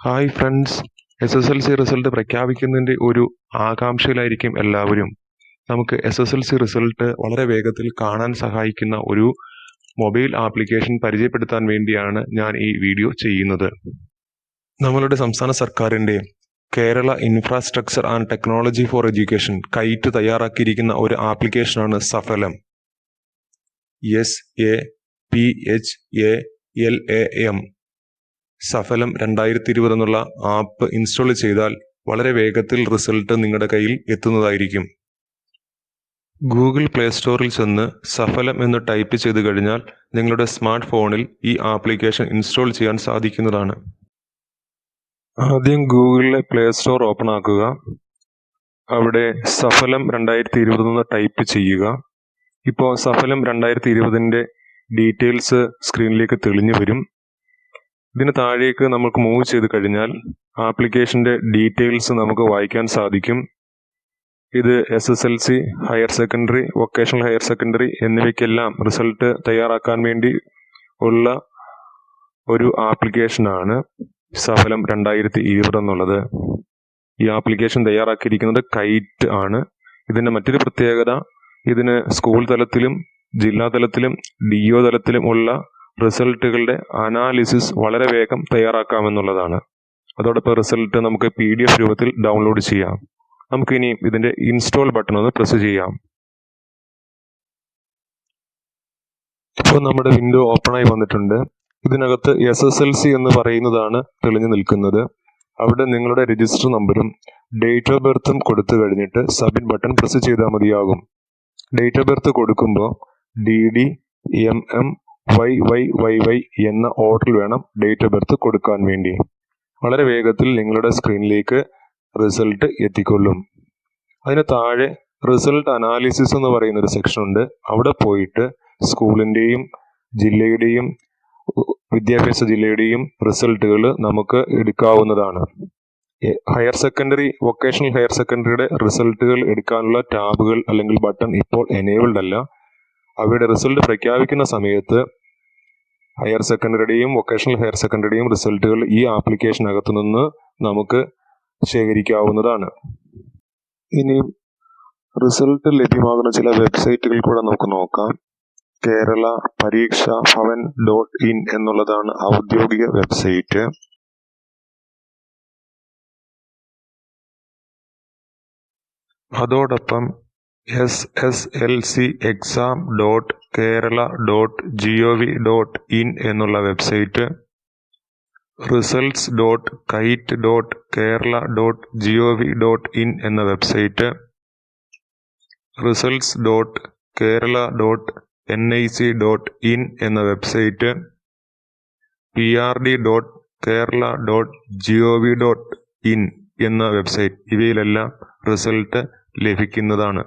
Hi friends, SSLC result പ്രഖ്യാപിക്കുന്നതിൻ്റെ ഒരു ആകാംക്ഷയിലായിരിക്കും എല്ലാവരും. നമുക്ക് SSLC റിസൾട്ട് വളരെ വേഗത്തിൽ കാണാൻ സഹായിക്കുന്ന ഒരു മൊബൈൽ ആപ്ലിക്കേഷൻ പരിചയപ്പെടുത്താൻ വേണ്ടിയാണ് ഞാൻ ഈ വീഡിയോ ചെയ്യുന്നത്. നമ്മളുടെ സംസ്ഥാന സർക്കാരിൻ്റെ Kerala infrastructure and technology for education KITE തയ്യാറാക്കിയിരിക്കുന്ന ഒരു ആപ്ലിക്കേഷനാണ് സഫലം. SAPHALAM. സഫലം 2020 എന്നുള്ള ആപ്പ് ഇൻസ്റ്റാൾ ചെയ്താൽ വളരെ വേഗത്തിൽ റിസൾട്ട് നിങ്ങളുടെ കയ്യിൽ എത്തുന്നതായിരിക്കും. ഗൂഗിൾ പ്ലേ സ്റ്റോറിൽ ചെന്ന് സഫലം എന്ന് ടൈപ്പ് ചെയ്ത് കഴിഞ്ഞാൽ നിങ്ങളുടെ സ്മാർട്ട് ഫോണിൽ ഈ ആപ്ലിക്കേഷൻ ഇൻസ്റ്റാൾ ചെയ്യാൻ സാധിക്കുന്നതാണ്. ആദ്യം ഗൂഗിളിലെ പ്ലേ സ്റ്റോർ ഓപ്പൺ ആക്കുക. അവിടെ സഫലം 2020 എന്ന് ടൈപ്പ് ചെയ്യുക. ഇപ്പോൾ സഫലം 2020 ഡീറ്റെയിൽസ് സ്ക്രീനിലേക്ക് തെളിഞ്ഞു വരും. ഇതിന് താഴേക്ക് നമുക്ക് മൂവ് ചെയ്ത് കഴിഞ്ഞാൽ ആപ്ലിക്കേഷൻ്റെ ഡീറ്റെയിൽസ് നമുക്ക് വായിക്കാൻ സാധിക്കും. ഇത് SSLC, higher secondary, vocational higher secondary എന്നിവയ്ക്കെല്ലാം റിസൾട്ട് തയ്യാറാക്കാൻ വേണ്ടി ഉള്ള ഒരു ആപ്ലിക്കേഷനാണ് സഫലം 2020 എന്നുള്ളത്. ഈ ആപ്ലിക്കേഷൻ തയ്യാറാക്കിയിരിക്കുന്നത് കൈറ്റ് ആണ്. ഇതിൻ്റെ മറ്റൊരു പ്രത്യേകത, ഇതിന് സ്കൂൾ തലത്തിലും ജില്ലാ തലത്തിലും DO തലത്തിലും ഉള്ള റിസൾട്ടുകളുടെ അനാലിസിസ് വളരെ വേഗം തയ്യാറാക്കാമെന്നുള്ളതാണ്. അതോടൊപ്പം റിസൾട്ട് നമുക്ക് PDF രൂപത്തിൽ ഡൗൺലോഡ് ചെയ്യാം. നമുക്കിനി ഇതിൻ്റെ ഇൻസ്റ്റാൾ ബട്ടൺ ഒന്ന് പ്രസ് ചെയ്യാം. ഇപ്പോൾ നമ്മുടെ വിൻഡോ ഓപ്പണായി വന്നിട്ടുണ്ട്. ഇതിനകത്ത് SSLC എന്ന് പറയുന്നതാണ് തെളിഞ്ഞു നിൽക്കുന്നത്. അവിടെ നിങ്ങളുടെ രജിസ്റ്റർ നമ്പറും ഡേറ്റ് ഓഫ് ബർത്തും കൊടുത്തു കഴിഞ്ഞിട്ട് സബ്മിറ്റ് ബട്ടൺ പ്രസ് ചെയ്താൽ മതിയാകും. ഡേറ്റ് ഓഫ് ബർത്ത് കൊടുക്കുമ്പോൾ DD MM YYYY എന്ന ഓർഡറിൽ വേണം ഡേറ്റ് ഓഫ് ബർത്ത് കൊടുക്കാൻ വേണ്ടി. വളരെ വേഗത്തിൽ നിങ്ങളുടെ സ്ക്രീനിലേക്ക് റിസൾട്ട് എത്തിക്കൊള്ളും. അതിന് താഴെ റിസൾട്ട് അനാലിസിസ് എന്ന് പറയുന്ന ഒരു സെക്ഷൻ ഉണ്ട്. അവിടെ പോയിട്ട് സ്കൂളിൻ്റെയും ജില്ലയുടെയും വിദ്യാഭ്യാസ ജില്ലയുടെയും റിസൾട്ടുകൾ നമുക്ക് എടുക്കാവുന്നതാണ്. ഹയർ സെക്കൻഡറി, വൊക്കേഷണൽ ഹയർ സെക്കൻഡറിയുടെ റിസൾട്ടുകൾ എടുക്കാനുള്ള ടാബുകൾ അല്ലെങ്കിൽ ബട്ടൺ ഇപ്പോൾ എനേബിൾഡ് അല്ല. അവയുടെ റിസൾട്ട് പ്രഖ്യാപിക്കുന്ന സമയത്ത് ഹയർ സെക്കൻഡറിയുടെയും വൊക്കേഷണൽ ഹയർ സെക്കൻഡറിയുടെയും റിസൾട്ടുകൾ ഈ ആപ്ലിക്കേഷനകത്തു നിന്ന് നമുക്ക് ശേഖരിക്കാവുന്നതാണ്. ഇനി റിസൾട്ട് ലഭ്യമാകുന്ന ചില വെബ്സൈറ്റുകൾ കൂടെ നമുക്ക് നോക്കാം. കേരള പരീക്ഷാ ഭവൻ .in എന്നുള്ളതാണ് ഔദ്യോഗിക വെബ്സൈറ്റ്. അതോടൊപ്പം SSLC exam.kerala.gov.in എന്നുള്ള വെബ്സൈറ്റ്, results.kite.kerala.gov.in എന്ന വെബ്സൈറ്റ്, results.kerala.nic.in എന്ന വെബ്സൈറ്റ്, prd.kerala.gov.in എന്ന വെബ്സൈറ്റ്, ഇവയിലെല്ലാം റിസൾട്ട് ലഭിക്കുന്നതാണ്.